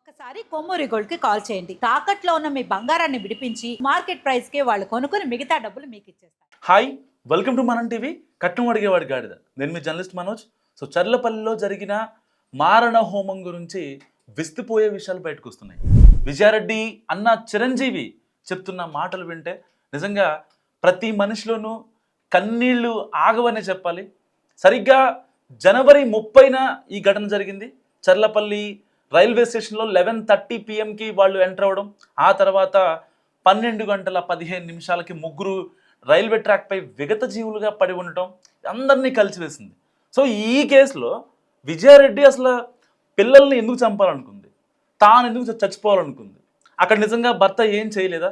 ఒక్కసారి కొమ్మూరి గోల్డ్ కి కాల్ చేయండి. తాకట్లో ఉన్న మీ బంగారాన్ని విడిపించి మార్కెట్ ప్రైస్ కి వాళ్ళు కొనుక్కుని మిగతా డబ్బులు మీకు ఇచ్చేస్తారు. హాయ్, వెల్కమ్ టు మనం టీవీ. కట్నం అడిగేవాడి గాడిద. నేను మీ జర్నలిస్ట్ మనోజ్. చర్లపల్లిలో జరిగిన మారణ హోమం గురించి విస్తుపోయే విషయాలు బయటకు వస్తున్నాయి. విజయారెడ్డి అన్న చిరంజీవి చెప్తున్న మాటలు వింటే నిజంగా ప్రతి మనిషిలోనూ కన్నీళ్లు ఆగవనే చెప్పాలి. సరిగ్గా జనవరి 30న ఈ ఘటన జరిగింది. చర్లపల్లి రైల్వే స్టేషన్లో 11:30 PM వాళ్ళు ఎంటర్ అవ్వడం, ఆ తర్వాత 12:15 ముగ్గురు రైల్వే ట్రాక్పై విగత జీవులుగా పడి ఉండటం అందరినీ కలిసివేసింది. సో ఈ కేసులో విజయారెడ్డి అసలు పిల్లల్ని ఎందుకు చంపాలనుకుంది, తాను ఎందుకు చచ్చిపోవాలనుకుంది, అక్కడ నిజంగా భర్త ఏం చేయలేదా,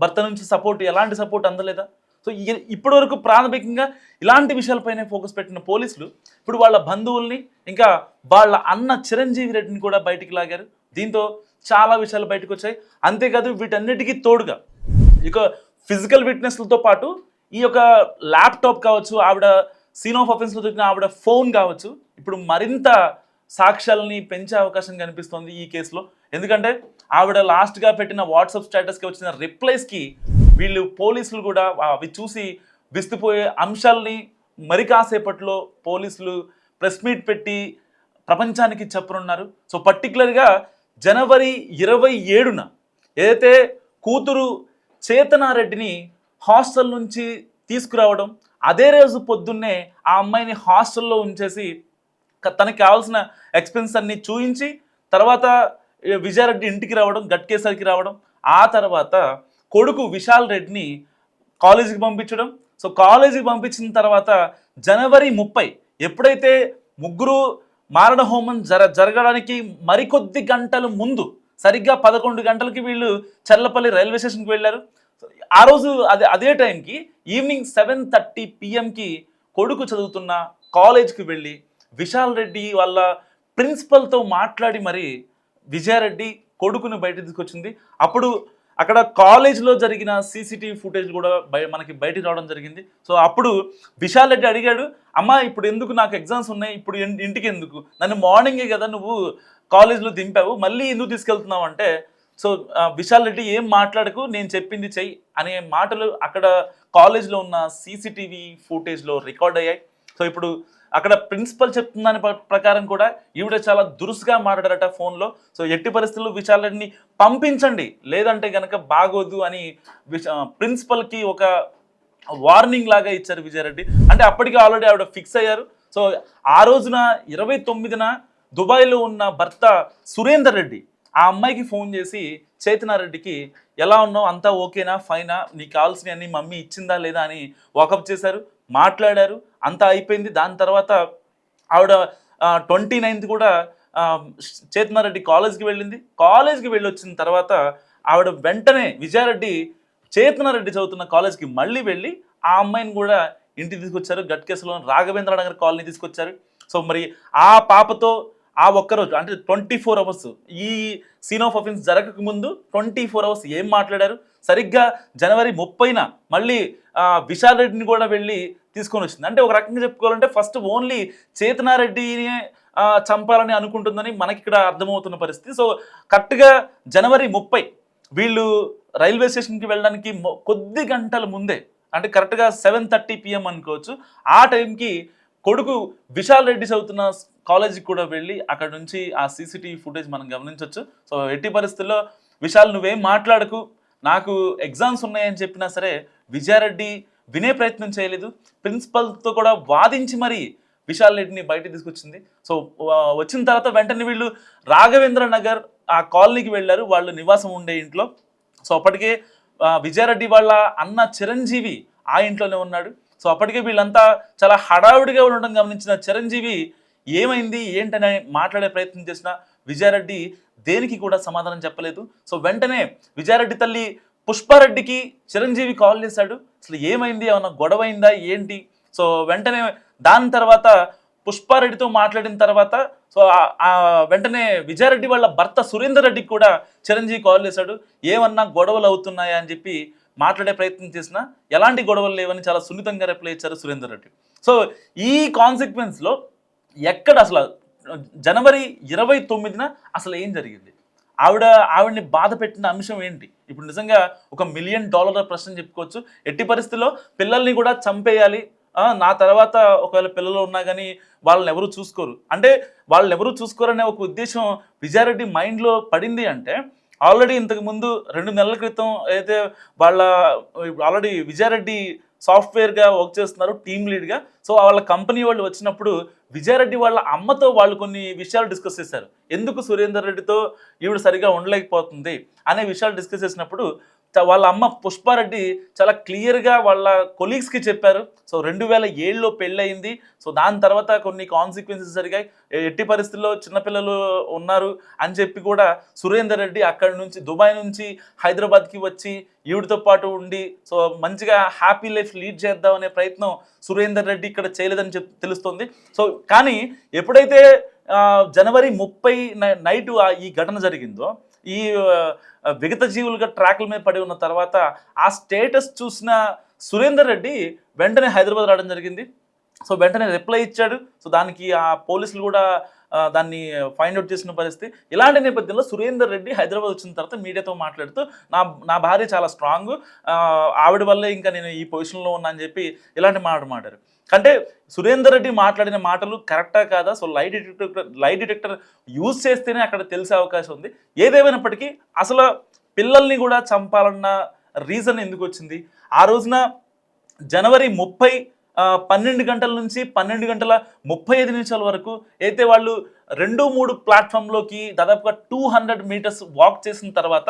భర్త నుంచి ఎలాంటి సపోర్ట్ అందలేదా? సో ఇప్పటి వరకు ప్రాథమికంగా ఇలాంటి విషయాలపైనే ఫోకస్ పెట్టిన పోలీసులు ఇప్పుడు వాళ్ళ బంధువుల్ని ఇంకా వాళ్ళ అన్న చిరంజీవి రెడ్డిని కూడా బయటికి లాగారు. దీంతో చాలా విషయాలు బయటకు వచ్చాయి. అంతేకాదు వీటన్నిటికీ తోడుగా ఇక ఫిజికల్ విట్నెస్లతో పాటు ఈ యొక్క ల్యాప్టాప్ కావచ్చు, ఆవిడ సీన్ ఆఫ్ అఫెన్స్లో దొరికిన ఆవిడ ఫోన్ కావచ్చు, ఇప్పుడు మరింత సాక్ష్యాలని పెంచే అవకాశం కనిపిస్తుంది ఈ కేసులో. ఎందుకంటే ఆవిడ లాస్ట్గా పెట్టిన వాట్సాప్ స్టేటస్కి వచ్చిన రిప్లైస్కి వీళ్ళు పోలీసులు కూడా అవి చూసి విస్తుపోయే అంశాలని మరి కాసేపట్లో పోలీసులు ప్రెస్ మీట్ పెట్టి ప్రపంచానికి చెప్పనున్నారు. సో పర్టికులర్గా జనవరి 27న ఏదైతే కూతురు చేతనారెడ్డిని హాస్టల్ నుంచి తీసుకురావడం, అదే రోజు పొద్దున్నే ఆ అమ్మాయిని హాస్టల్లో ఉంచేసి తనకి కావాల్సిన ఎక్స్పెన్స్ అన్ని చూయించి తర్వాత విజయారెడ్డి ఇంటికి రావడం, గట్కేసరికి రావడం, ఆ తర్వాత కొడుకు విశాల్ రెడ్డిని కాలేజీకి పంపించడం. సో కాలేజీకి పంపించిన తర్వాత జనవరి 30 ఎప్పుడైతే ముగ్గురు మారణ హోమం జరగడానికి మరికొద్ది గంటల ముందు సరిగ్గా 11 గంటలకి వీళ్ళు చర్లపల్లి రైల్వే స్టేషన్కి వెళ్ళారు. ఆ రోజు అదే టైంకి ఈవినింగ్ 7:30 PM కొడుకు చదువుతున్న కాలేజ్కి వెళ్ళి విశాల్ రెడ్డి వాళ్ళ ప్రిన్సిపల్తో మాట్లాడి మరి విజయారెడ్డి కొడుకుని బయట తీసుకొచ్చింది. అప్పుడు అక్కడ కాలేజ్లో జరిగిన CCTV ఫుటేజ్ కూడా మనకి బయటకు రావడం జరిగింది. సో అప్పుడు విశాల్ రెడ్డి అడిగాడు, అమ్మ ఇప్పుడు ఎందుకు, నాకు ఎగ్జామ్స్ ఉన్నాయి, ఇప్పుడు ఇంటికి ఎందుకు, నన్ను మార్నింగే కదా నువ్వు కాలేజ్లో దింపావు, మళ్ళీ ఎందుకు తీసుకెళ్తున్నావు అంటే, సో విశాల్ రెడ్డి ఏం మాట్లాడకు, నేను చెప్పింది చెయ్యి అనే మాటలు అక్కడ కాలేజ్లో ఉన్న CCTV ఫుటేజ్లో రికార్డ్ అయ్యాయి. సో ఇప్పుడు అక్కడ ప్రిన్సిపల్ చెప్తున్న దాని ప్రకారం కూడా ఈవిడ చాలా దురుసుగా మాట్లాడారట ఫోన్లో. సో ఎట్టి పరిస్థితుల్లో విశాల్ రెడ్డిని పంపించండి, లేదంటే కనుక బాగోదు అని ప్రిన్సిపల్కి ఒక వార్నింగ్ లాగా ఇచ్చారు విజయారెడ్డి. అంటే అప్పటికి ఆల్రెడీ ఆవిడ ఫిక్స్ అయ్యారు. సో ఆ రోజున 29న దుబాయ్లో ఉన్న భర్త సురేందర్ రెడ్డి ఆ అమ్మాయికి ఫోన్ చేసి చేతనారెడ్డికి ఎలా ఉన్నావు, అంతా ఓకేనా, ఫైనా, నీకు కావాల్సినవన్నీ మమ్మీ ఇచ్చిందా లేదా అని వాకప్ చేశారు, మాట్లాడారు, అంతా అయిపోయింది. దాని తర్వాత ఆవిడ 29th కూడా చేతనారెడ్డి కాలేజ్కి వెళ్ళింది. కాలేజ్కి వెళ్ళి వచ్చిన తర్వాత ఆవిడ వెంటనే విజయారెడ్డి చేతనారెడ్డి చదువుతున్న కాలేజ్కి మళ్ళీ వెళ్ళి ఆ అమ్మాయిని కూడా ఇంటికి తీసుకొచ్చారు. గట్కేసలో రాఘవేంద్ర నగర్ కాలనీ తీసుకొచ్చారు. సో మరి ఆ పాపతో ఆ ఒక్కరోజు అంటే 24 hours ఈ సీన్ ఆఫ్ అఫెన్స్ జరగక ముందు 24 hours ఏం మాట్లాడారు. సరిగ్గా జనవరి 30న మళ్ళీ విశాల్ రెడ్డిని కూడా వెళ్ళి తీసుకొని వచ్చింది. అంటే ఒక రకంగా చెప్పుకోవాలంటే ఫస్ట్ ఓన్లీ చేతనారెడ్డిని చంపాలని అనుకుంటుందని మనకి ఇక్కడ అర్థమవుతున్న పరిస్థితి. సో కరెక్ట్గా జనవరి 30 వీళ్ళు రైల్వే స్టేషన్కి వెళ్ళడానికి కొద్ది గంటల ముందే, అంటే కరెక్ట్గా 7:30 PM అనుకోవచ్చు, ఆ టైంకి కొడుకు విశాల్ రెడ్డి చదువుతున్న కాలేజీకి కూడా వెళ్ళి అక్కడ నుంచి ఆ CCTV ఫుటేజ్ మనం గమనించవచ్చు. సో ఎట్టి పరిస్థితుల్లో విశాల్ నువ్వేం మాట్లాడకు, నాకు ఎగ్జామ్స్ ఉన్నాయని చెప్పినా సరే విజయారెడ్డి వినే ప్రయత్నం చేయలేదు. ప్రిన్సిపల్తో కూడా వాదించి మరి విశాల్ రెడ్డిని బయటకు తీసుకొచ్చింది. సో వచ్చిన తర్వాత వెంటనే వీళ్ళు రాఘవేంద్ర నగర్ ఆ కాలనీకి వెళ్ళారు, వాళ్ళు నివాసం ఉండే ఇంట్లో. సో అప్పటికే విజయారెడ్డి వాళ్ళ అన్న చిరంజీవి ఆ ఇంట్లోనే ఉన్నాడు. సో అప్పటికే వీళ్ళంతా చాలా హడావుడిగా ఉండడం గమనించిన చిరంజీవి ఏమైంది ఏంటనే మాట్లాడే ప్రయత్నం చేసిన విజయారెడ్డి దేనికి కూడా సమాధానం చెప్పలేదు. సో వెంటనే విజయారెడ్డి తల్లి పుష్పారెడ్డికి చిరంజీవి కాల్ చేశాడు. అసలు ఏమైంది, ఏమన్నా గొడవ అయిందా ఏంటి? సో వెంటనే దాని తర్వాత పుష్పారెడ్డితో మాట్లాడిన తర్వాత సో వెంటనే విజయారెడ్డి వాళ్ళ భర్త సురేందర్ రెడ్డికి కూడా చిరంజీవి కాల్ చేశాడు. ఏమన్నా గొడవలు అవుతున్నాయా అని చెప్పి మాట్లాడే ప్రయత్నం చేసినా ఎలాంటి గొడవలు లేవని చాలా సున్నితంగా రిప్లై ఇచ్చారు సురేందర్ రెడ్డి. సో ఈ కాన్సిక్వెన్స్లో ఎక్కడ అసలు జనవరి 29న అసలు ఏం జరిగింది, ఆవిడని బాధ పెట్టిన అంశం ఏంటి? ఇప్పుడు నిజంగా ఒక $1 మిలియన్ ప్రశ్న చెప్పుకోవచ్చు. ఎట్టి పరిస్థితుల్లో పిల్లల్ని కూడా చంపేయాలి, నా తర్వాత ఒకవేళ పిల్లలు ఉన్నా కానీ వాళ్ళని ఎవరు చూసుకోరు అంటే, వాళ్ళని ఎవరు చూసుకోరనే ఒక ఉద్దేశం విజయారెడ్డి మైండ్లో పడింది అంటే, ఆల్రెడీ ఇంతకుముందు 2 నెలల క్రితం అయితే వాళ్ళ ఆల్రెడీ విజయారెడ్డి సాఫ్ట్వేర్గా వర్క్ చేస్తున్నారు, టీమ్ లీడ్గా. సో వాళ్ళ కంపెనీ వాళ్ళు వచ్చినప్పుడు విజయారెడ్డి వాళ్ళ అమ్మతో వాళ్ళు కొన్ని విషయాలు డిస్కస్ చేశారు. ఎందుకు సురేందర్ రెడ్డితో ఈవిడ సరిగా ఉండలేకపోతుంది అనే విషయాలు డిస్కస్ చేసినప్పుడు వాళ్ళ అమ్మ పుష్పారెడ్డి చాలా క్లియర్గా వాళ్ళ కొలీగ్స్కి చెప్పారు. సో 2007లో పెళ్ళయింది. సో దాని తర్వాత కొన్ని కాన్సిక్వెన్సెస్ జరిగాయి, ఎట్టి పరిస్థితుల్లో చిన్నపిల్లలు ఉన్నారు అని చెప్పి కూడా సురేందర్ రెడ్డి అక్కడి నుంచి దుబాయ్ నుంచి హైదరాబాద్కి వచ్చి ఈవిడితో పాటు ఉండి సో మంచిగా హ్యాపీ లైఫ్ లీడ్ చేద్దాం అనే ప్రయత్నం సురేందర్ రెడ్డి ఇక్కడ చేయలేదని తెలుస్తుంది. సో కానీ ఎప్పుడైతే జనవరి 30 నైటు ఈ ఘటన జరిగిందో, ఈ విగత జీవులుగా ట్రాక్ల మీద పడి ఉన్న తర్వాత ఆ స్టేటస్ చూసిన సురేందర్ రెడ్డి వెంటనే హైదరాబాద్ రావడం జరిగింది. సో వెంటనే రిప్లై ఇచ్చాడు. సో దానికి ఆ పోలీసులు కూడా దాన్ని ఫైండ్ అవుట్ చేసిన పరిస్థితి. ఇలాంటి నేపథ్యంలో సురేందర్ రెడ్డి హైదరాబాద్ వచ్చిన తర్వాత మీడియాతో మాట్లాడుతూ నా భార్య చాలా స్ట్రాంగ్, ఆవిడ వల్లే ఇంకా నేను ఈ పొజిషన్లో ఉన్నా అని చెప్పి ఇలాంటి మాట్లాడారు. అంటే సురేందర్ రెడ్డి మాట్లాడిన మాటలు కరెక్టా కాదా? సో లై డిటెక్టర్ యూజ్ చేస్తేనే అక్కడ తెలిసే అవకాశం ఉంది. ఏదేమైనప్పటికీ అసలు పిల్లల్ని కూడా చంపాలన్న రీజన్ ఎందుకు వచ్చింది? ఆ రోజున జనవరి 30 12 గంటల నుంచి 12:35 వరకు అయితే వాళ్ళు 2-3 ప్లాట్ఫామ్లోకి దాదాపుగా 200 మీటర్స్ వాక్ చేసిన తర్వాత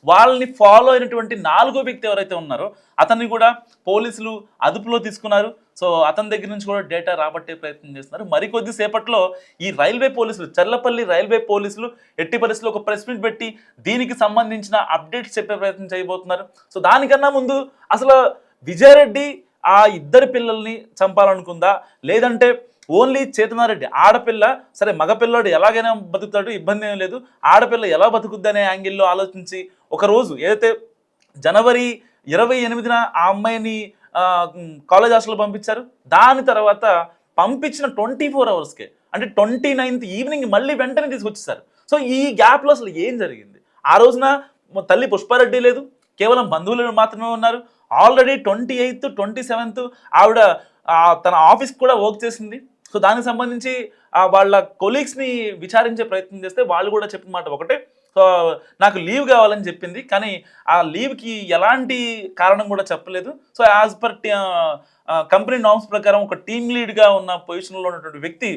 వాళ్ళని ఫాలో అయినటువంటి 4వ వ్యక్తి ఎవరైతే ఉన్నారో అతన్ని కూడా పోలీసులు అదుపులో తీసుకున్నారు. సో అతని దగ్గర నుంచి కూడా డేటా రాబట్టే ప్రయత్నం చేస్తున్నారు. మరికొద్ది సేపట్లో ఈ రైల్వే పోలీసులు, చర్లపల్లి రైల్వే పోలీసులు ఎట్టి పరిస్థితుల్లో ఒక ప్రెస్ మీట్ పెట్టి దీనికి సంబంధించిన అప్డేట్స్ చెప్పే ప్రయత్నం చేయబోతున్నారు. సో దానికన్నా ముందు అసలు విజయారెడ్డి ఆ ఇద్దరు పిల్లల్ని చంపాలనుకుందా, లేదంటే ఓన్లీ చేతనారెడ్డి ఆడపిల్ల, సరే మగపిల్లాడు ఎలాగైనా బతుకుతాడు, ఇబ్బంది ఏం లేదు, ఆడపిల్ల ఎలా బతుకుద్ది అనే యాంగిల్లో ఆలోచించి ఒకరోజు ఏదైతే జనవరి 28న ఆ అమ్మాయిని కాలేజ్ హాస్టల్లో పంపించారు. దాని తర్వాత పంపించిన 24 అవర్స్కే అంటే 29th ఈవినింగ్ మళ్ళీ వెంటనే తీసుకొచ్చేసారు. సో ఈ గ్యాప్లో అసలు ఏం జరిగింది? ఆ రోజున తల్లి పుష్పారెడ్డి లేదు, కేవలం బంధువులు మాత్రమే ఉన్నారు. ఆల్రెడీ 28th 27th ఆవిడ తన ఆఫీస్కి కూడా వర్క్ చేసింది. సో దానికి సంబంధించి వాళ్ళ కొలీగ్స్ని విచారించే ప్రయత్నం చేస్తే వాళ్ళు కూడా చెప్పిన మాట ఒకటే, సో నాకు లీవ్ కావాలని చెప్పింది, కానీ ఆ లీవ్కి ఎలాంటి కారణం కూడా చెప్పలేదు. So as per company norms ప్రకారం ఒక టీమ్ లీడ్గా ఉన్న పొజిషన్లో ఉన్నటువంటి వ్యక్తి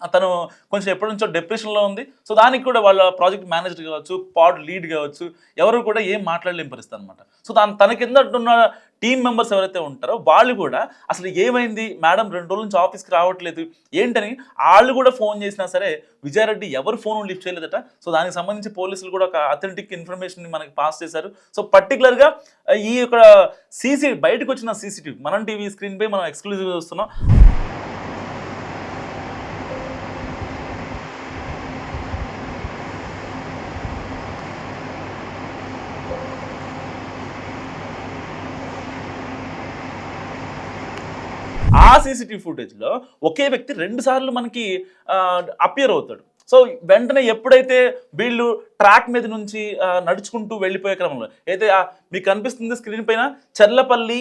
అతను కొంచెం ఎప్పటి నుంచో డిప్రెషన్లో ఉంది. సో దానికి కూడా వాళ్ళ ప్రాజెక్ట్ మేనేజర్ కావచ్చు, పాడ్ లీడ్ కావచ్చు, ఎవరు కూడా ఏం మాట్లాడలేని పరిస్థితి అనమాట. సో తన కింద ఉన్న టీమ్ మెంబర్స్ ఎవరైతే ఉంటారో వాళ్ళు కూడా అసలు ఏమైంది మేడం, 2 రోజుల నుంచి ఆఫీస్కి రావట్లేదు ఏంటని వాళ్ళు కూడా ఫోన్ చేసినా సరే విజయారెడ్డి ఎవరు ఫోన్ లిఫ్ట్ చేయలేదట. సో దానికి సంబంధించి పోలీసులు కూడా ఒక అథెంటిక్ ఇన్ఫర్మేషన్ మనకి పాస్ చేశారు. సో పర్టికులర్గా ఈ యొక్క బయటకు వచ్చిన సీసీటీవీ మనం టీవీ స్క్రీన్ పై మనం ఎక్స్క్లూజివ్గా చూస్తున్నాం. ఆ సీసీటీవీ ఫుటేజ్లో ఒకే వ్యక్తి 2 సార్లు మనకి అపియర్ అవుతాడు. సో వెంటనే ఎప్పుడైతే వీళ్ళు ట్రాక్ మీద నుంచి నడుచుకుంటూ వెళ్ళిపోయే క్రమంలో అయితే మీకు కనిపిస్తుంది స్క్రీన్ పైన చర్లపల్లి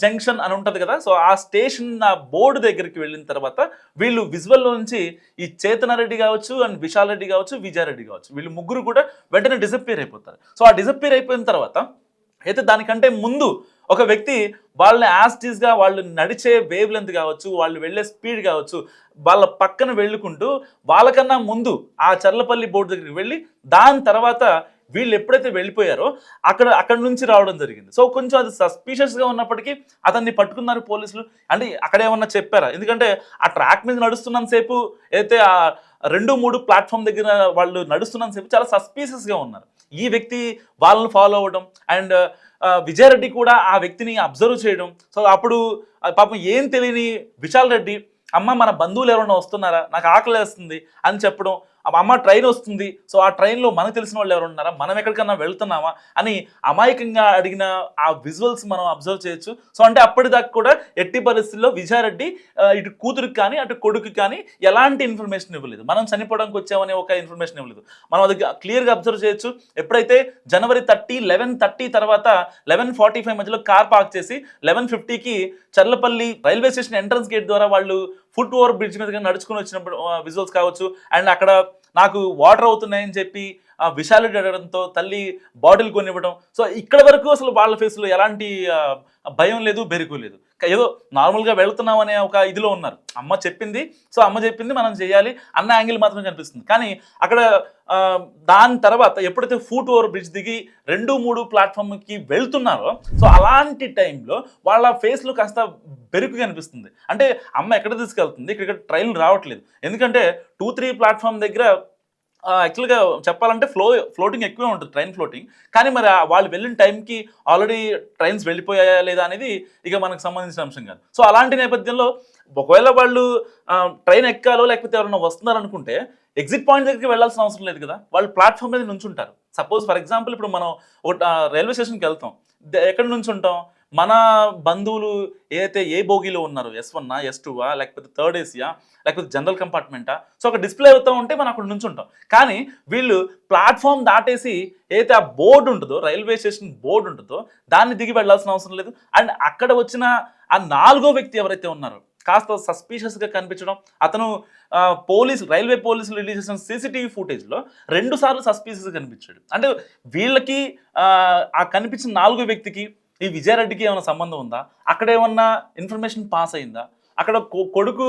జంక్షన్ అని ఉంటుంది కదా. సో ఆ స్టేషన్ బోర్డు దగ్గరికి వెళ్ళిన తర్వాత వీళ్ళు విజువల్లో నుంచి ఈ చేతనారెడ్డి కావచ్చు అండ్ విశాల్ రెడ్డి కావచ్చు, విజయారెడ్డి కావచ్చు, వీళ్ళు ముగ్గురు కూడా వెంటనే డిసప్పియర్ అయిపోతారు. సో ఆ డిసప్పియర్ అయిపోయిన తర్వాత అయితే దానికంటే ముందు ఒక వ్యక్తి వాళ్ళని యాస్టీస్గా వాళ్ళు నడిచే వేవ్ లెంత్ కావచ్చు, వాళ్ళు వెళ్ళే స్పీడ్ కావచ్చు, వాళ్ళ పక్కన వెళ్ళుకుంటూ వాళ్ళకన్నా ముందు ఆ చర్లపల్లి బోర్డు దగ్గరికి వెళ్ళి దాని తర్వాత వీళ్ళు ఎప్పుడైతే వెళ్ళిపోయారో అక్కడ నుంచి రావడం జరిగింది. సో కొంచెం అది సస్పీషియస్గా ఉన్నప్పటికీ అతన్ని పట్టుకున్నారు పోలీసులు. అంటే అక్కడ ఏమన్నా చెప్పారా? ఎందుకంటే ఆ ట్రాక్ మీద నడుస్తున్నంతసేపు అయితే ఆ 2-3 ప్లాట్ఫామ్ దగ్గర వాళ్ళు నడుస్తున్నంతసేపు చాలా సస్పీషియస్గా ఉన్నారు. ఈ వ్యక్తి వాళ్ళని ఫాలో అవ్వడం అండ్ విజయారెడ్డి కూడా ఆ వ్యక్తిని అబ్జర్వ్ చేయడం. సో అప్పుడు పాపం ఏం తెలియని విశాల్ రెడ్డి, అమ్మ మన బంధువులు ఎవరైనా వస్తున్నారా, నాకు ఆకలి వేస్తుంది అని చెప్పడం, అమ్మ ట్రైన్ వస్తుంది, సో ఆ ట్రైన్లో మనకు తెలిసిన వాళ్ళు ఎవరు ఉన్నారా, మనం ఎక్కడికన్నా వెళ్తున్నామా అని అమాయకంగా అడిగిన ఆ విజువల్స్ మనం అబ్జర్వ్ చేయొచ్చు. సో అంటే అప్పటిదాకా కూడా ఎట్టి పరిస్థితుల్లో విజయారెడ్డి ఇటు కూతురికి కానీ అటు కొడుకు కానీ ఎలాంటి ఇన్ఫర్మేషన్ ఇవ్వలేదు. మనం చనిపోవడానికి వచ్చామనే ఒక ఇన్ఫర్మేషన్ ఇవ్వలేదు. మనం అది క్లియర్గా అబ్జర్వ్ చేయొచ్చు. ఎప్పుడైతే జనవరి 30 11:30 తర్వాత 11:45 మధ్యలో కార్ పార్క్ చేసి 11:50కి Charlapalli railway station entrance gate ద్వారా వాళ్ళు ఫుట్ ఓవర్ బ్రిడ్జ్ మీదగా నడుచుకుని వచ్చినప్పుడు విజువల్స్ కావచ్చు. అండ్ అక్కడ నాకు వాటర్ అవుతున్నాయని చెప్పి విశాలుడు అడగడంతో తల్లి బాటిల్ కొనివ్వడం. సో ఇక్కడ వరకు అసలు వాళ్ళ ఫేస్లో ఎలాంటి భయం లేదు, బెరుకు లేదు. ఏదో నార్మల్గా వెళ్తున్నాం అనే ఒక ఇదిలో ఉన్నారు. అమ్మ చెప్పింది, సో అమ్మ చెప్పింది మనం చేయాలి అన్న యాంగిల్ మాత్రమే కనిపిస్తుంది. కానీ అక్కడ దాని తర్వాత ఎప్పుడైతే ఫుట్ ఓవర్ బ్రిడ్జ్ దిగి 2-3 ప్లాట్ఫామ్కి వెళ్తున్నారో, సో అలాంటి టైంలో వాళ్ళ ఫేస్లో కాస్త బెరుకు కనిపిస్తుంది. అంటే అమ్మ ఎక్కడ తీసుకెళ్తుంది, ఇక్కడ ట్రైన్ రావట్లేదు. ఎందుకంటే 2-3 ప్లాట్ఫామ్ దగ్గర యాక్చువల్గా చెప్పాలంటే ఫ్లోటింగ్ ఎక్కువే ఉంటుంది, ట్రైన్ ఫ్లోటింగ్. కానీ మరి వాళ్ళు వెళ్ళిన టైంకి ఆల్రెడీ ట్రైన్స్ వెళ్ళిపోయాయా లేదా అనేది ఇక మనకు సంబంధించిన అంశం కాదు. సో అలాంటి నేపథ్యంలో ఒకవేళ వాళ్ళు ట్రైన్ ఎక్కాలో లేకపోతే ఎవరైనా వస్తున్నారనుకుంటే ఎగ్జిట్ పాయింట్ దగ్గరికి వెళ్ళాల్సిన అవసరం లేదు కదా, వాళ్ళు ప్లాట్ఫామ్ మీద నుంచుంటారు. సపోజ్ ఫర్ ఎగ్జాంపుల్ ఇప్పుడు మనం ఒక రైల్వే స్టేషన్కి వెళ్తాం, ఎక్కడి నుంచి ఉంటాం, మన బంధువులు ఏదైతే ఏ బోగీలో ఉన్నారో, S1 S2 లేకపోతే థర్డ్ ఏసీయా లేకపోతే జనరల్ కంపార్ట్మెంటా, సో ఒక డిస్ప్లే అవుతూ ఉంటే మనం అక్కడ నుంచి ఉంటాం. కానీ వీళ్ళు ప్లాట్ఫామ్ దాటేసి ఏదైతే ఆ బోర్డు ఉంటుందో, రైల్వే స్టేషన్ బోర్డు ఉంటుందో దాన్ని దిగి వెళ్ళాల్సిన అవసరం లేదు. అండ్ అక్కడ వచ్చిన ఆ 4వ వ్యక్తి ఎవరైతే ఉన్నారో కాస్త సస్పీషియస్గా కనిపించడం, అతను రైల్వే పోలీసులు రిలీజ్ చేసిన CCTV ఫుటేజ్లో 2 సార్లు సస్పీషియస్గా కనిపించాడు. అంటే వీళ్ళకి ఆ కనిపించిన 4వ వ్యక్తికి ఈ విజయారెడ్డికి ఏమైనా సంబంధం ఉందా, అక్కడ ఏమన్నా ఇన్ఫర్మేషన్ పాస్ అయిందా, అక్కడ కొడుకు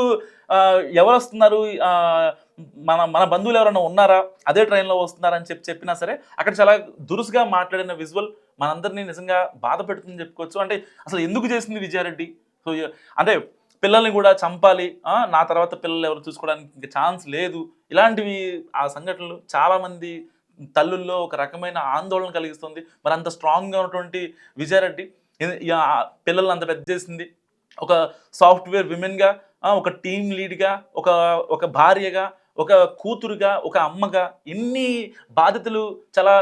ఎవరు వస్తున్నారు, మన బంధువులు ఎవరైనా ఉన్నారా, అదే ట్రైన్లో వస్తున్నారని చెప్పినా సరే అక్కడ చాలా దురుసుగా మాట్లాడిన విజువల్ మనందరినీ నిజంగా బాధ పెడుతుందని చెప్పుకోవచ్చు. అంటే అసలు ఎందుకు చేసింది విజయారెడ్డి? సో అంటే పిల్లల్ని కూడా చంపాలి, నా తర్వాత పిల్లలు ఎవరు చూసుకోవడానికి ఇంకా ఛాన్స్ లేదు, ఇలాంటివి ఆ సంఘటనలు చాలామంది తల్లుల్లో ఒక రకమైన ఆందోళన కలిగిస్తుంది. మరి అంత స్ట్రాంగ్గా ఉన్నటువంటి విజయారెడ్డి పిల్లల్ని అంత పెద్ద చేసింది, ఒక సాఫ్ట్వేర్ విమెన్గా, ఒక టీమ్ లీడ్గా, ఒక భార్యగా, ఒక కూతురుగా, ఒక అమ్మగా ఇన్ని బాధ్యతలు చాలా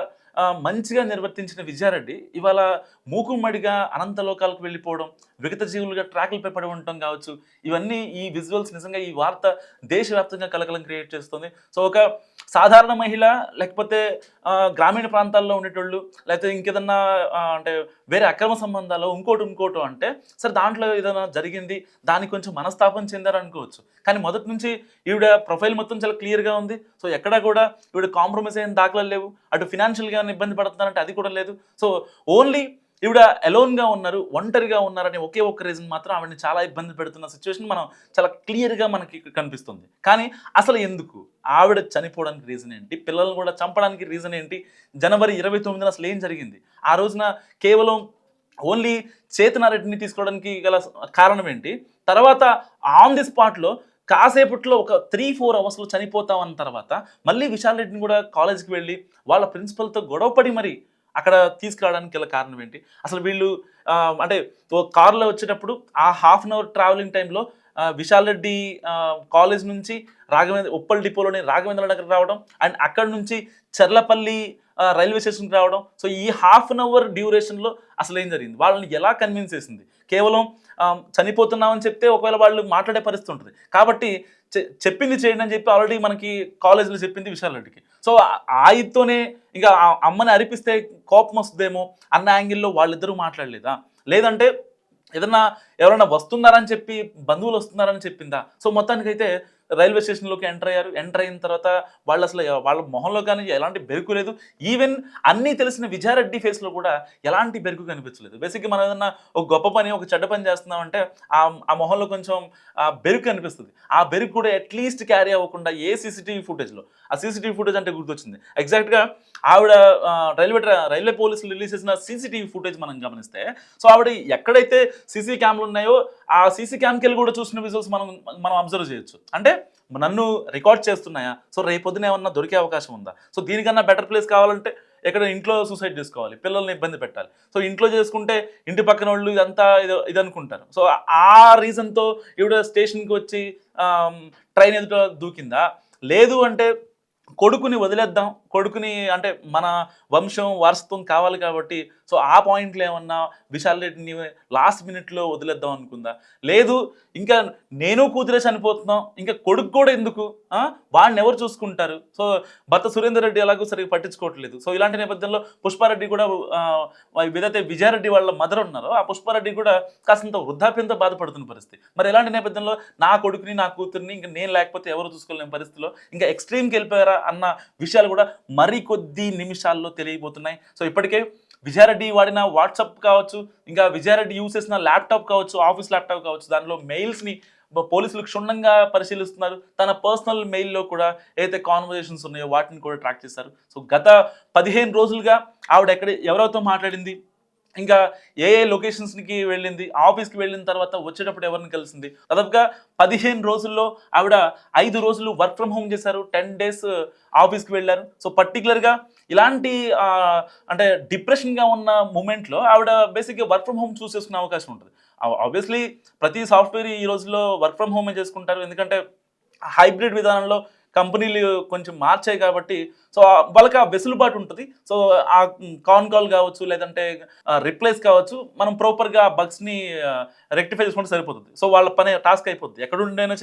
మంచిగా నిర్వర్తించిన విజయారెడ్డి ఇవాళ మూకుమ్మడిగా అనంత లోకాలకు వెళ్ళిపోవడం, విగత జీవులుగా ట్రాక్లపై పడి ఉండటం కావచ్చు, ఇవన్నీ ఈ విజువల్స్ నిజంగా ఈ వార్త దేశవ్యాప్తంగా కలకలం క్రియేట్ చేస్తుంది. సో ఒక సాధారణ మహిళ లేకపోతే గ్రామీణ ప్రాంతాల్లో ఉండేటోళ్ళు లేకపోతే ఇంకేదన్నా అంటే వేరే అక్రమ సంబంధాలు ఇంకోటి అంటే సరే దాంట్లో ఏదైనా జరిగింది, దానికి కొంచెం మనస్తాపం చెందారనుకోవచ్చు. కానీ మొదటి నుంచి ఈవిడ ప్రొఫైల్ మొత్తం చాలా క్లియర్గా ఉంది. సో ఎక్కడా కూడా ఈవిడ కాంప్రమైజ్ అయిన దాఖలాలు లేవు. అటు ఫినాన్షియల్గా ఇబ్బంది పడుతున్నారంటే అది కూడా లేదు. సో ఓన్లీ ఈవిడ అలోన్గా ఉన్నారు, ఒంటరిగా ఉన్నారనే ఒకే ఒక్క రీజన్ మాత్రం ఆవిడని చాలా ఇబ్బంది పెడుతున్న సిచ్యువేషన్ మనం చాలా క్లియర్గా మనకి కనిపిస్తుంది. కానీ అసలు ఎందుకు ఆవిడ చనిపోవడానికి రీజన్ ఏంటి, పిల్లల్ని కూడా చంపడానికి రీజన్ ఏంటి, జనవరి 29న అసలు ఏం జరిగింది, ఆ రోజున కేవలం ఓన్లీ చేతనారెడ్డిని తీసుకోవడానికి గల కారణం ఏంటి, తర్వాత ఆన్ ది స్పాట్లో కాసేపట్లో ఒక 3-4 అవర్స్లో చనిపోతామన్న తర్వాత మళ్ళీ విశాల్ రెడ్డిని కూడా కాలేజ్కి వెళ్ళి వాళ్ళ ప్రిన్సిపల్తో గొడవపడి మరి అక్కడ తీసుకురావడానికి గల కారణం ఏంటి, అసలు వీళ్ళు అంటే కారులో వచ్చేటప్పుడు ఆ ½ అవర్ ట్రావెలింగ్ టైంలో విశాల్ రెడ్డి కాలేజ్ నుంచి ఉప్పల్ డిపోలోని రాఘవేంద్ర నగర్ రావడం అండ్ అక్కడ నుంచి చర్లపల్లి రైల్వే స్టేషన్కి రావడం. సో ఈ ½ అవర్ డ్యూరేషన్లో అసలు ఏం జరిగింది, వాళ్ళని ఎలా కన్విన్స్ చేసింది, కేవలం చనిపోతున్నామని చెప్తే ఒకవేళ వాళ్ళు మాట్లాడే పరిస్థితి ఉంటుంది కాబట్టి చెప్పింది చేయండి అని చెప్పి ఆల్రెడీ మనకి కాలేజీలో చెప్పింది విశాల్ రెడ్డికి. సో ఆయితోనే ఇంకా అమ్మని అరిపిస్తే కోపం వస్తుందేమో అన్న యాంగిల్లో వాళ్ళిద్దరూ మాట్లాడలేదా, లేదంటే ఎవరైనా వస్తున్నారని చెప్పి బంధువులు వస్తున్నారని చెప్పిందా. సో మొత్తానికైతే రైల్వే స్టేషన్లోకి ఎంటర్ అయిన తర్వాత వాళ్ళు అసలు వాళ్ళ మొహంలో కానీ ఎలాంటి బెరుకు లేదు. ఈవెన్ అన్నీ తెలిసిన విజయారెడ్డి ఫేస్లో కూడా ఎలాంటి బెరుకు కనిపించలేదు. బేసిక్గా మనం ఏదన్నా ఒక గొప్ప పని ఒక చెడ్డ పని చేస్తున్నామంటే ఆ మొహంలో కొంచెం బెరుకు కనిపిస్తుంది. ఆ బెరుకు కూడా అట్లీస్ట్ క్యారీ అవ్వకుండా ఏ CCTV ఫుటేజ్లో, ఆ CCTV ఫుటేజ్ అంటే గుర్తొచ్చింది ఎగ్జాక్ట్గా ఆవిడ రైల్వే పోలీసులు రిలీజ్ చేసిన CCTV ఫుటేజ్ మనం గమనిస్తే, సో ఆవిడ ఎక్కడైతే CC క్యామ్లు ఉన్నాయో ఆ CC క్యామ్కి వెళ్ళి కూడా చూసిన విజువల్స్ మనం అబ్జర్వ్ చేయొచ్చు. అంటే నన్ను రికార్డ్ చేస్తున్నాయా, సో రేపొద్దున ఏమన్నా దొరికే అవకాశం ఉందా, సో దీనికన్నా బెటర్ ప్లేస్ కావాలంటే ఎక్కడ ఇంట్లో సూసైడ్ చేసుకోవాలి, పిల్లల్ని ఇబ్బంది పెట్టాలి, సో ఇంట్లో చేసుకుంటే ఇంటి పక్కన వాళ్ళు ఇదంతా ఇది అనుకుంటారు. సో ఆ రీజన్తో ఈవిడ స్టేషన్కి వచ్చి ట్రైన్ ఎదుట దూకిందా, లేదు అంటే కొడుకుని వదిలేద్దాం, కొడుకుని అంటే మన వంశం వారసత్వం కావాలి కాబట్టి సో ఆ పాయింట్లో ఏమన్నా విశాల్ రెడ్డిని లాస్ట్ మినిట్లో వదిలేద్దాం అనుకుందా? లేదు ఇంకా నేను కూతురే చనిపోతున్నాం, ఇంకా కొడుకు కూడా ఎందుకు, వాడిని ఎవరు చూసుకుంటారు? సో భర్త సురేందర్ రెడ్డి ఎలాగో సరిగ్గా పట్టించుకోవట్లేదు. సో ఇలాంటి నేపథ్యంలో పుష్పారెడ్డి కూడా ఏదైతే విజయారెడ్డి వాళ్ళ మదర్ ఉన్నారో ఆ పుష్పారెడ్డి కూడా కాసింత వృద్ధాప్యంతో బాధపడుతున్న పరిస్థితి. మరి ఇలాంటి నేపథ్యంలో నా కొడుకుని నా కూతుర్ని ఇంకా నేను లేకపోతే ఎవరు చూసుకోలేని పరిస్థితిలో ఇంకా ఎక్స్ట్రీమ్కి వెళ్ళిపోయారా అన్న విషయాలు కూడా మరికొద్ది నిమిషాల్లో తెలియబోతున్నాయి. సో ఇప్పటికే విజయారెడ్డి వాడిన వాట్సాప్ కావచ్చు, ఇంకా విజయారెడ్డి యూజ్ చేసిన ల్యాప్టాప్ కావచ్చు, ఆఫీస్ ల్యాప్టాప్ కావచ్చు, దానిలో మెయిల్స్ని పోలీసులు క్షుణ్ణంగా పరిశీలిస్తున్నారు. తన పర్సనల్ మెయిల్లో కూడా ఏదైతే కాన్వర్జేషన్స్ ఉన్నాయో వాటిని కూడా ట్రాక్ చేశారు. సో గత 15 రోజులుగా ఆవిడ ఎవరితో మాట్లాడింది, ఇంకా ఏ లొకేషన్స్కి వెళ్ళింది, ఆఫీస్కి వెళ్ళిన తర్వాత వచ్చేటప్పుడు ఎవరిని కలిసింది, దాదాపుగా 15 రోజుల్లో ఆవిడ 5 రోజులు వర్క్ ఫ్రమ్ హోమ్ చేశారు, 10 డేస్ ఆఫీస్కి వెళ్ళారు. సో పర్టికులర్గా ఇలాంటి అంటే డిప్రెషన్గా ఉన్న మూమెంట్లో ఆవిడ బేసిక్గా వర్క్ ఫ్రమ్ హోమ్ చూస్ చేసుకునే అవకాశం ఉంటుంది. ఆబ్వియస్లీ ప్రతి సాఫ్ట్వేర్ ఈ రోజుల్లో వర్క్ ఫ్రమ్ హోమే చేసుకుంటారు, ఎందుకంటే హైబ్రిడ్ విధానంలో కంపెనీలు కొంచెం మార్చాయి కాబట్టి సో వాళ్ళకి ఆ వెసులుబాటు ఉంటుంది. సో ఆ కాల్ కావచ్చు, లేదంటే రిప్లేస్ కావచ్చు, మనం ప్రాపర్గా బగ్స్ని రెక్టిఫై చేసుకుంటే సరిపోతుంది. సో వాళ్ళ పని టాస్క్ అయిపోతుంది, ఎక్కడుండైనా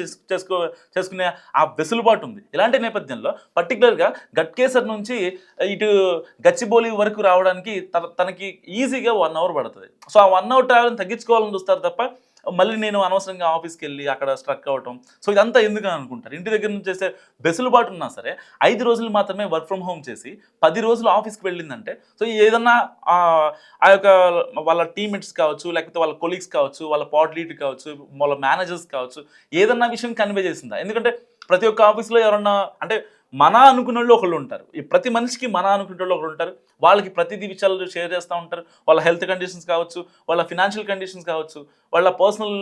చేసుకునే ఆ వెసులుబాటు ఉంది. ఇలాంటి నేపథ్యంలో పర్టికులర్గా గట్కేసర్ నుంచి ఇటు గచ్చిబౌలి వరకు రావడానికి తనకి ఈజీగా 1 అవర్ పడుతుంది. సో ఆ 1 అవర్ ట్రావెల్ని తగ్గించుకోవాలని చూస్తారు తప్ప మళ్ళీ నేను అనవసరంగా ఆఫీస్కి వెళ్ళి అక్కడ స్ట్రక్ అవ్వటం, సో ఇదంతా ఎందుకు అనుకుంటారు. ఇంటి దగ్గర నుంచి చేసే వెసులుబాటు ఉన్నా సరే 5 రోజులు మాత్రమే వర్క్ ఫ్రమ్ హోమ్ చేసి 10 రోజులు ఆఫీస్కి వెళ్ళిందంటే సో ఏదన్నా ఆ యొక్క వాళ్ళ టీమ్మేట్స్ కావచ్చు, లేకపోతే వాళ్ళ కొలీగ్స్ కావచ్చు, వాళ్ళ పాడ్ లీడ్ కావచ్చు, వాళ్ళ మేనేజర్స్ కావచ్చు, ఏదన్నా విషయం కన్వే చేసిందా? ఎందుకంటే ప్రతి ఒక్క ఆఫీస్లో ఎవరన్నా అంటే మన అనుకున్న వాళ్ళు ఒకళ్ళు ఉంటారు, ఈ ప్రతి మనిషికి మన అనుకునే వాళ్ళు ఒకళ్ళు ఉంటారు, వాళ్ళకి ప్రతిదీ విషయాలు షేర్ చేస్తూ ఉంటారు. వాళ్ళ హెల్త్ కండిషన్స్ కావచ్చు, వాళ్ళ ఫినాన్షియల్ కండిషన్స్ కావచ్చు, వాళ్ళ పర్సనల్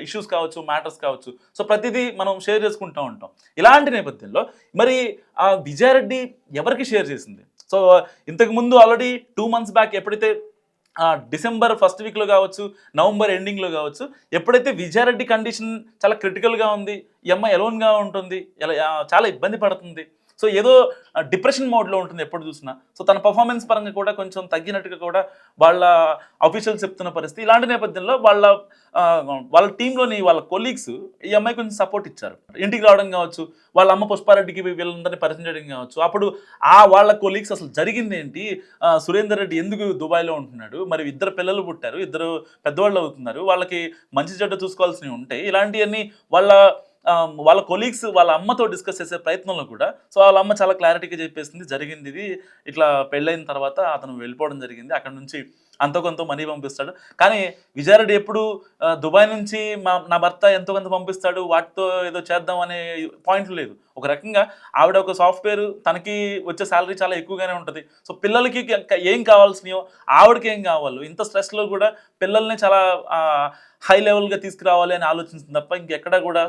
ఇష్యూస్ కావచ్చు, మ్యాటర్స్ కావచ్చు, సో ప్రతిదీ మనం షేర్ చేసుకుంటూ ఉంటాం. ఇలాంటి నేపథ్యంలో మరి విజయారెడ్డి ఎవరికి షేర్ చేసింది? సో ఇంతకుముందు ఆల్రెడీ 2 months బ్యాక్ ఎప్పుడైతే డిసెంబర్ ఫస్ట్ వీక్లో కావచ్చు, నవంబర్ ఎండింగ్లో కావచ్చు, ఎప్పుడైతే విజయారెడ్డి కండిషన్ చాలా క్రిటికల్గా ఉంది, ఈ అమ్మాయి ఎలోన్గా ఉంటుంది, చాలా ఇబ్బంది పడుతుంది, సో ఏదో డిప్రెషన్ మోడ్లో ఉంటుంది ఎప్పుడు చూసినా, సో తన పర్ఫార్మెన్స్ పరంగా కూడా కొంచెం తగ్గినట్టుగా కూడా వాళ్ళ అఫీషియల్స్ చెప్తున్న పరిస్థితి. ఇలాంటి నేపథ్యంలో వాళ్ళ టీంలోని వాళ్ళ కొలీగ్స్ ఈ అమ్మాయి కొంచెం సపోర్ట్ ఇచ్చారు. ఇంటికి రావడం కావచ్చు, వాళ్ళ అమ్మ పుష్పారెడ్డికి వీళ్ళందరినీ పరిచయం చేయడం కావచ్చు. అప్పుడు వాళ్ళ కొలీగ్స్ అసలు జరిగింది ఏంటి, సురేందర్ రెడ్డి ఎందుకు దుబాయ్లో ఉంటున్నాడు, మరి 2 పిల్లలు పుట్టారు, 2 పెద్దవాళ్ళు అవుతున్నారు, వాళ్ళకి మంచి చెడ్డ చూసుకోవాల్సినవి ఉంటాయి, ఇలాంటివన్నీ వాళ్ళ కొలీగ్స్ వాళ్ళ అమ్మతో డిస్కస్ చేసే ప్రయత్నంలో కూడా సో వాళ్ళ అమ్మ చాలా క్లారిటీగా చెప్పేసింది, జరిగింది ఇది, ఇట్లా పెళ్ళైన తర్వాత అతను వెళ్ళిపోవడం జరిగింది, అక్కడ నుంచి అంతో కొంత మనీ పంపిస్తాడు. కానీ విజయారెడ్డి ఎప్పుడు దుబాయ్ నుంచి నా భర్త ఎంతో కొంత పంపిస్తాడు, వాటితో ఏదో చేద్దాం అనే పాయింట్ లేదు. ఒక రకంగా ఆవిడ ఒక సాఫ్ట్వేర్, తనకి వచ్చే శాలరీ చాలా ఎక్కువగానే ఉంటుంది. సో పిల్లలకి ఏం కావాల్సినయో ఆవిడకి ఏం కావాలో, ఇంత స్ట్రెస్లో కూడా పిల్లల్ని చాలా హై లెవెల్గా తీసుకురావాలి అని ఆలోచించింది తప్ప ఇంకెక్కడ కూడా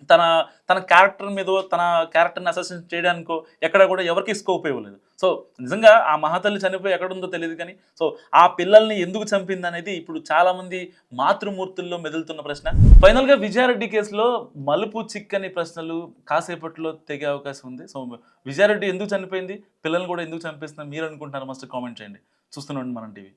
తన క్యారెక్టర్ మీద, తన క్యారెక్టర్ని అసెసిన్ చేయడానికో ఎక్కడ కూడా ఎవరికి స్కోప్ ఇవ్వలేదు. సో నిజంగా ఆ మహాతల్లి చనిపోయి ఎక్కడుందో తెలియదు, కానీ సో ఆ పిల్లల్ని ఎందుకు చంపింది అనేది ఇప్పుడు చాలామంది మాతృమూర్తుల్లో మెదులుతున్న ప్రశ్న. ఫైనల్గా విజయారెడ్డి కేసులో మలుపు చిక్కని ప్రశ్నలు కాసేపట్లో తెగే అవకాశం ఉంది. సో విజయారెడ్డి ఎందుకు చనిపోయింది, పిల్లల్ని కూడా ఎందుకు చంపేస్తున్నారు మీరు అనుకుంటున్నారు? మస్ట్ కామెంట్ చేయండి. చూస్తూనే ఉండండి మనం టీవీ.